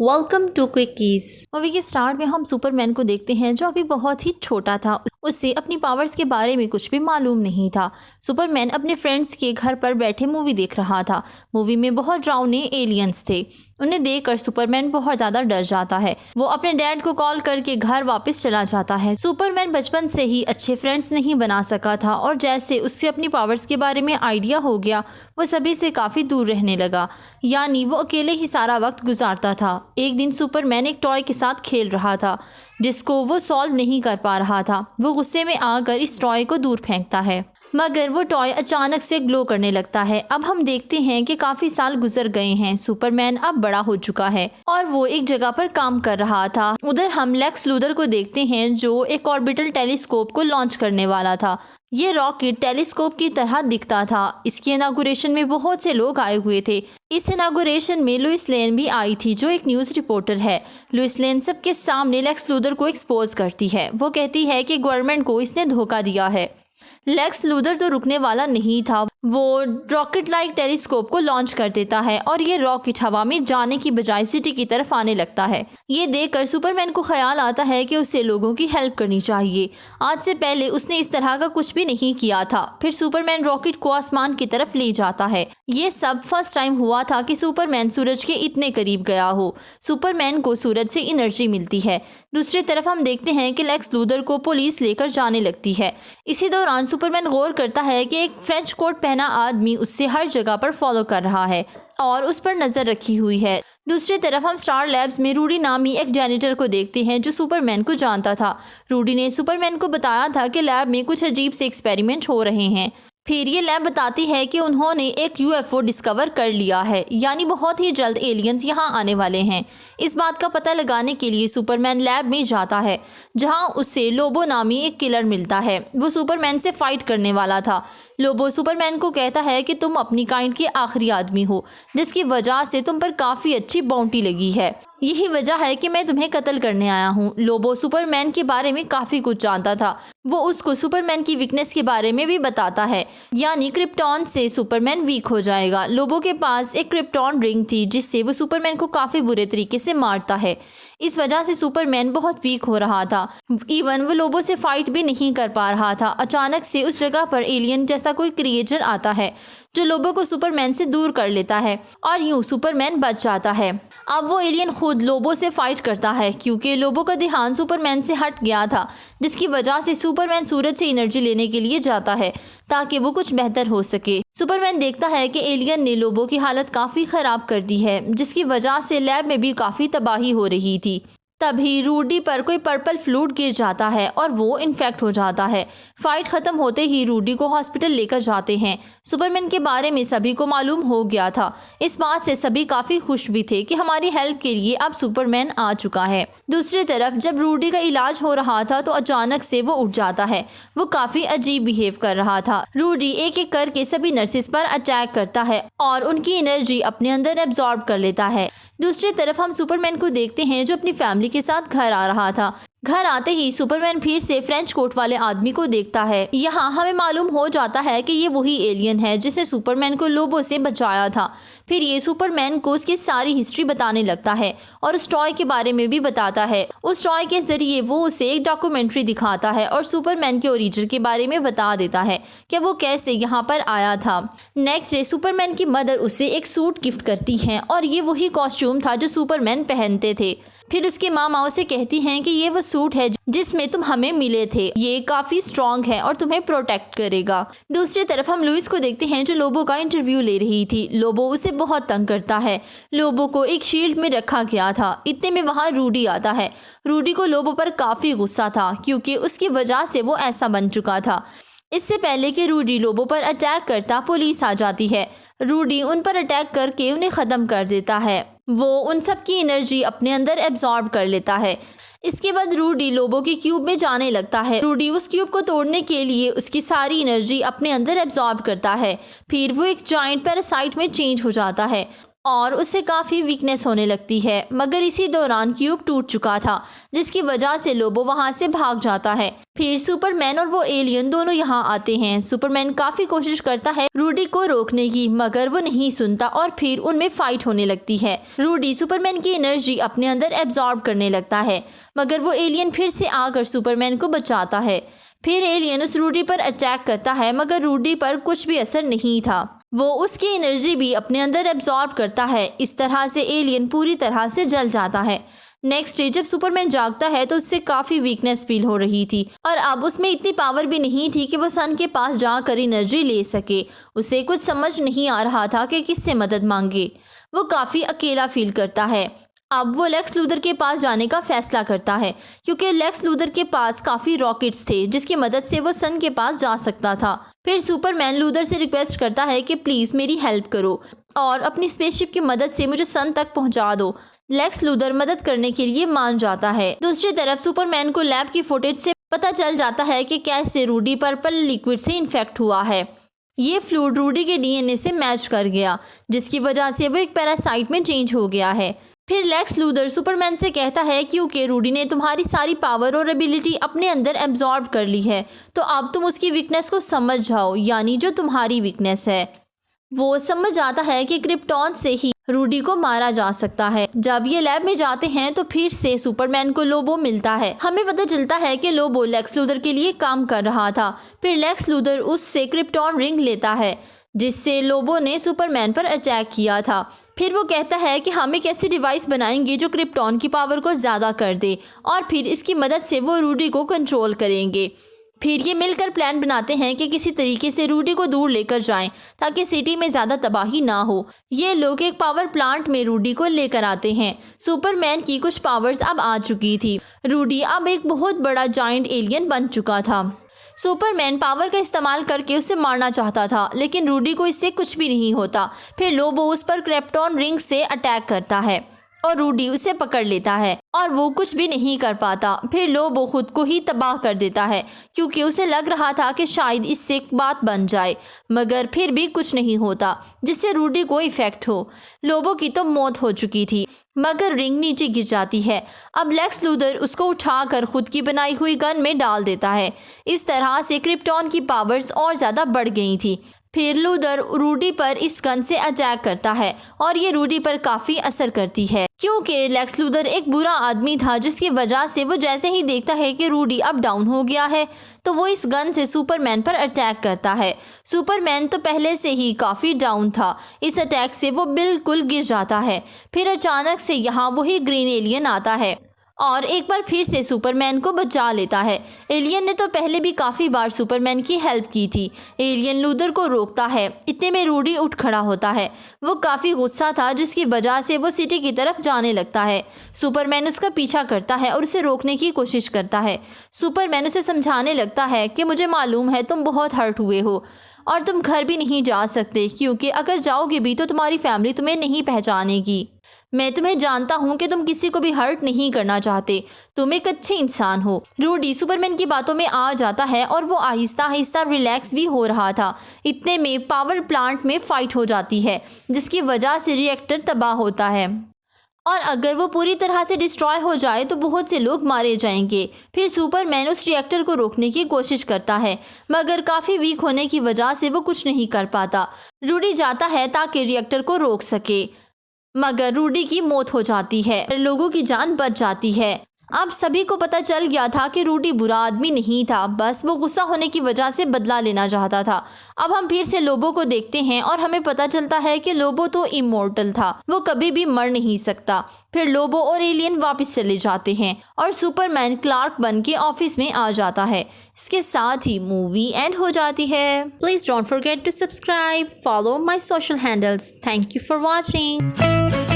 Welcome to Quickies. Movie के start में हम सुपरमैन को देखते हैं जो अभी बहुत ही छोटा था। उससे अपनी पावर्स के बारे में कुछ भी मालूम नहीं था। सुपरमैन अपने फ्रेंड्स के घर पर बैठे मूवी देख रहा था। मूवी में बहुत डरावने एलियंस थे। उन्हें देखकर सुपरमैन बहुत ज़्यादा डर जाता है। वो अपने डैड को कॉल करके घर वापस चला जाता है। सुपरमैन बचपन से ही अच्छे फ्रेंड्स नहीं बना सका था और जैसे उससे अपनी पावर्स के बारे में आइडिया हो गया, वो सभी से काफ़ी दूर रहने लगा। यानी वो अकेले ही सारा वक्त गुजारता था। एक दिन सुपरमैन एक टॉय के साथ खेल रहा था जिसको वो सॉल्व नहीं कर पा रहा था। वो गुस्से में आकर इस टॉय को दूर फेंकता है, मगर वो टॉय अचानक से ग्लो करने लगता है। अब हम देखते हैं कि काफ़ी साल गुजर गए हैं। सुपरमैन अब बड़ा हो चुका है और वो एक जगह पर काम कर रहा था। उधर हम लेक्स लूथर को देखते हैं जो एक ऑर्बिटल टेलीस्कोप को लॉन्च करने वाला था। ये रॉकेट टेलीस्कोप की तरह दिखता था। इसकी इनागुरेशन में बहुत से लोग आए हुए थे। इस इनागुरेशन में लुइस लेन भी आई थी जो एक न्यूज़ रिपोर्टर है। लुइस लेन सबके सामने लेक्स लूथर को एक्सपोज करती है। वो कहती है कि गवर्नमेंट को इसने धोखा दिया है। लेक्स लूथर तो रुकने वाला नहीं था। वो रॉकेट लाइक टेलीस्कोप को लॉन्च कर देता है और ये रॉकेट हवा में जाने की बजाय सिटी की तरफ आने लगता है। ये देखकर सुपरमैन को ख्याल आता है कि उसे लोगों की हेल्प करनी चाहिए। आज से पहले उसने इस तरह का कुछ भी नहीं किया था। फिर सुपरमैन रॉकेट को आसमान की तरफ ले जाता है। ये सब फर्स्ट टाइम हुआ था कि सुपरमैन सूरज के इतने करीब गया हो। सुपरमैन को सूरज से एनर्जी मिलती है। दूसरी तरफ हम देखते हैं कि लेक्स लूथर को पुलिस लेकर जाने लगती है। इसी दौरान सुपरमैन गौर करता है कि एक फ्रेंच कोट पहना आदमी उससे हर जगह पर फॉलो कर रहा है और उस पर नजर रखी हुई है। दूसरी तरफ हम स्टार लैब्स में रूडी नामी एक जैनिटर को देखते हैं जो सुपरमैन को जानता था। रूडी ने सुपरमैन को बताया था कि लैब में कुछ अजीब से एक्सपेरिमेंट हो रहे हैं। फिर ये लैब बताती है कि उन्होंने एक यूएफओ डिस्कवर कर लिया है, यानी बहुत ही जल्द एलियंस यहाँ आने वाले हैं। इस बात का पता लगाने के लिए सुपरमैन लैब में जाता है जहाँ उससे लोबो नामी एक किलर मिलता है। वो सुपरमैन से फाइट करने वाला था। लोबो सुपरमैन को कहता है कि तुम अपनी काइंड के आखिरी आदमी हो जिसकी वजह से तुम पर काफ़ी अच्छी बाउंटी लगी है। यही वजह है कि मैं तुम्हें कत्ल करने आया हूँ। लोबो सुपरमैन के बारे में काफ़ी कुछ जानता था। वो उसको सुपरमैन की वीकनेस के बारे में भी बताता है, यानी क्रिप्टॉन से सुपरमैन वीक हो जाएगा। लोबो के पास एक क्रिप्टॉन रिंग थी जिससे वो सुपरमैन को काफ़ी बुरे तरीके से मारता है। इस वजह से सुपरमैन बहुत वीक हो रहा था। इवन वो लोबो से फाइट भी नहीं कर पा रहा था। अचानक से उस जगह पर एलियन जैसा कोई क्रिएचर आता है जो लोबो को सुपरमैन से दूर कर लेता है और यूं सुपरमैन बच जाता है। अब वो एलियन खुद लोबो से फाइट करता है क्योंकि लोबो का ध्यान सुपरमैन से हट गया था, जिसकी वजह से सुपरमैन सूरज से एनर्जी लेने के लिए जाता है ताकि वो कुछ बेहतर हो सके। सुपरमैन देखता है कि एलियन ने लोबो की हालत काफ़ी ख़राब कर दी है जिसकी वजह से लैब में भी काफ़ी तबाही हो रही थी। तभी रूडी पर कोई पर्पल फ्लूइड गिर जाता है और वो इन्फेक्ट हो जाता है। फाइट ख़त्म होते ही रूडी को हॉस्पिटल लेकर जाते हैं। सुपरमैन के बारे में सभी को मालूम हो गया था। इस बात से सभी काफ़ी खुश भी थे कि हमारी हेल्प के लिए अब सुपरमैन आ चुका है। दूसरी तरफ जब रूडी का इलाज हो रहा था तो अचानक से वो उठ जाता है। वो काफ़ी अजीब बिहेव कर रहा था। रूडी एक एक करके सभी नर्सिस पर अटैक करता है और उनकी एनर्जी अपने अंदर एब्जॉर्ब कर लेता है। दूसरी तरफ हम सुपरमैन को देखते हैं जो अपनी फैमिली के साथ घर आ रहा था। घर आते ही सुपरमैन फिर से फ्रेंच कोट वाले आदमी को देखता है। यहाँ हमें मालूम हो जाता है कि ये वही एलियन है जिसने सुपरमैन को लोबो से बचाया था। फिर ये सुपरमैन को उसकी सारी हिस्ट्री बताने लगता है और उस टॉय के बारे में भी बताता है। उस टॉय के जरिए वो उसे एक डॉक्यूमेंट्री दिखाता है और सुपरमैन के ओरिजिन के बारे में बता देता है कि वो कैसे यहाँ पर आया था। नेक्स्ट डे सुपरमैन की मदर उसे एक सूट गिफ्ट करती हैं और ये वही कॉस्ट्यूम था जो सुपरमैन पहनते थे। फिर उसके माँ उसे कहती हैं कि ये वो सूट है जिसमें तुम हमें मिले थे। ये काफ़ी स्ट्रॉन्ग है और तुम्हें प्रोटेक्ट करेगा। दूसरी तरफ हम लुइस को देखते हैं जो लोबो का इंटरव्यू ले रही थी। लोबो उसे बहुत तंग करता है। लोबो को एक शील्ड में रखा गया था। इतने में वहाँ रूडी आता है। रूडी को लोबो पर काफ़ी गुस्सा था क्योंकि उसकी वजह से वो ऐसा बन चुका था। इससे पहले कि रूडी लोबो पर अटैक करता पुलिस आ जाती है। रूडी उन पर अटैक करके उन्हें ख़त्म कर देता है। वो उन सब की एनर्जी अपने अंदर एब्जॉर्ब कर लेता है। इसके बाद रूडी लोबो के क्यूब में जाने लगता है। रूडी उस क्यूब को तोड़ने के लिए उसकी सारी एनर्जी अपने अंदर एब्जॉर्ब करता है। फिर वो एक जायंट पैरासाइट में चेंज हो जाता है। और उसे काफ़ी वीकनेस होने लगती है। मगर इसी दौरान क्यूब टूट चुका था, जिसकी वजह से लोबो वहां से भाग जाता है। फिर सुपरमैन और वो एलियन दोनों यहाँ आते हैं। सुपरमैन काफ़ी कोशिश करता है रूडी को रोकने की, मगर वो नहीं सुनता और फिर उनमें फाइट होने लगती है। रूडी सुपरमैन की एनर्जी अपने अंदर एब्जॉर्ब करने लगता है, मगर वो एलियन फिर से आकर सुपरमैन को बचाता है। फिर एलियन उस रूडी पर अटैक करता है, मगर रूडी पर कुछ भी असर नहीं था। वो उसकी एनर्जी भी अपने अंदर एब्जॉर्ब करता है। इस तरह से एलियन पूरी तरह से जल जाता है। नेक्स्ट डे जब सुपरमैन जागता है तो उससे काफ़ी वीकनेस फील हो रही थी और अब उसमें इतनी पावर भी नहीं थी कि वो सन के पास जाकर एनर्जी ले सके। उसे कुछ समझ नहीं आ रहा था कि किससे मदद मांगे। वो काफ़ी अकेला फील करता है। अब वो लेक्स लूथर के पास जाने का फैसला करता है, क्योंकि लेक्स लूथर के पास काफ़ी रॉकेट्स थे जिसकी मदद से वो सन के पास जा सकता था। फिर सुपरमैन लूथर से रिक्वेस्ट करता है कि प्लीज़ मेरी हेल्प करो और अपनी स्पेसशिप की मदद से मुझे सन तक पहुंचा दो। लेक्स लूथर मदद करने के लिए मान जाता है। दूसरी तरफ सुपरमैन को लैब की फुटेज से पता चल जाता है कि कैसे रूडी पर्पल लिक्विड से इन्फेक्ट हुआ है। ये फ्लूइड रूडी के डीएनए से मैच कर गया, जिसकी वजह से वो एक पैरासाइट में चेंज हो गया है। फिर लेक्स लूथर सुपरमैन से कहता है क्योंकि रूडी ने तुम्हारी सारी पावर और एबिलिटी अपने अंदर एब्जॉर्ब कर ली है, तो अब तुम उसकी वीकनेस को समझ जाओ, यानी जो तुम्हारी वीकनेस है। वो समझ आता है कि क्रिप्टॉन से ही रूडी को मारा जा सकता है। जब ये लैब में जाते हैं तो फिर से सुपरमैन को लोबो मिलता है। हमें पता चलता है कि लोबो लेक्स लूथर के लिए काम कर रहा था। फिर लेक्स लूथर उससे क्रिप्टॉन रिंग लेता है, जिससे लोबो ने सुपरमैन पर अटैक किया था। फिर वो कहता है कि हम एक ऐसी डिवाइस बनाएंगे जो क्रिप्टॉन की पावर को ज़्यादा कर दे और फिर इसकी मदद से वो रूडी को कंट्रोल करेंगे। फिर ये मिलकर प्लान बनाते हैं कि किसी तरीके से रूडी को दूर लेकर जाएं ताकि सिटी में ज़्यादा तबाही ना हो। ये लोग एक पावर प्लांट में रूडी को लेकर आते हैं। सुपरमैन की कुछ पावर्स अब आ चुकी थी। रूडी अब एक बहुत बड़ा जायंट एलियन बन चुका था। सुपरमैन पावर का इस्तेमाल करके उसे मारना चाहता था, लेकिन रूडी को इससे कुछ भी नहीं होता। फिर लोबो उस पर क्रिप्टॉन रिंग से अटैक करता है और रूडी उसे पकड़ लेता है और वो कुछ भी नहीं कर पाता। फिर लोबो खुद को ही तबाह कर देता है, क्योंकि उसे लग रहा था कि शायद इससे एक बात बन जाए, मगर फिर भी कुछ नहीं होता जिससे रूडी को इफेक्ट हो। लोबो की तो मौत हो चुकी थी, मगर रिंग नीचे गिर जाती है। अब लेक्स लूथर उसको उठाकर खुद की बनाई हुई गन में डाल देता है। इस तरह से क्रिप्टॉन की पावर्स और ज़्यादा बढ़ गई थी। फिर लूथर रूडी पर इस गन से अटैक करता है और ये रूडी पर काफ़ी असर करती है, क्योंकि लेक्स लूथर एक बुरा आदमी था, जिसकी वजह से वो जैसे ही देखता है कि रूडी अब डाउन हो गया है तो वो इस गन से सुपरमैन पर अटैक करता है। सुपरमैन तो पहले से ही काफ़ी डाउन था। इस अटैक से वो बिल्कुल गिर जाता है। फिर अचानक से यहाँ वही ग्रीन एलियन आता है और एक बार फिर से सुपरमैन को बचा लेता है। एलियन ने तो पहले भी काफ़ी बार सुपरमैन की हेल्प की थी। एलियन लूथर को रोकता है। इतने में रूडी उठ खड़ा होता है। वो काफ़ी गुस्सा था, जिसकी वजह से वो सिटी की तरफ जाने लगता है। सुपरमैन उसका पीछा करता है और उसे रोकने की कोशिश करता है। सुपरमैन उसे समझाने लगता है कि मुझे मालूम है तुम बहुत हर्ट हुए हो और तुम घर भी नहीं जा सकते, क्योंकि अगर जाओगे भी तो तुम्हारी फैमिली तुम्हें नहीं पहचानेगी। मैं तुम्हें जानता हूँ कि तुम किसी को भी हर्ट नहीं करना चाहते, तुम एक अच्छे इंसान हो। रूडी सुपरमैन की बातों में आ जाता है और वो आहिस्ता आहिस्ता रिलैक्स भी हो रहा था। इतने में पावर प्लांट में फाइट हो जाती है, जिसकी वजह से रिएक्टर तबाह होता है और अगर वो पूरी तरह से डिस्ट्रॉय हो जाए तो बहुत से लोग मारे जाएंगे। फिर सुपरमैन उस रिएक्टर को रोकने की कोशिश करता है, मगर काफ़ी वीक होने की वजह से वो कुछ नहीं कर पाता। रूडी जाता है ताकि रिएक्टर को रोक सके, मगर रूडी की मौत हो जाती है। लोगों की जान बच जाती है। अब सभी को पता चल गया था कि रूडी बुरा आदमी नहीं था, बस वो गुस्सा होने की वजह से बदला लेना चाहता था। अब हम फिर से लोबो को देखते हैं और हमें पता चलता है कि लोबो तो इमोर्टल था, वो कभी भी मर नहीं सकता। फिर लोबो और एलियन वापस चले जाते हैं और सुपरमैन क्लार्क बन के ऑफिस में आ जाता है। इसके साथ ही मूवी एंड हो जाती है। Please don't forget to subscribe, follow my social handles. Thank you for watching.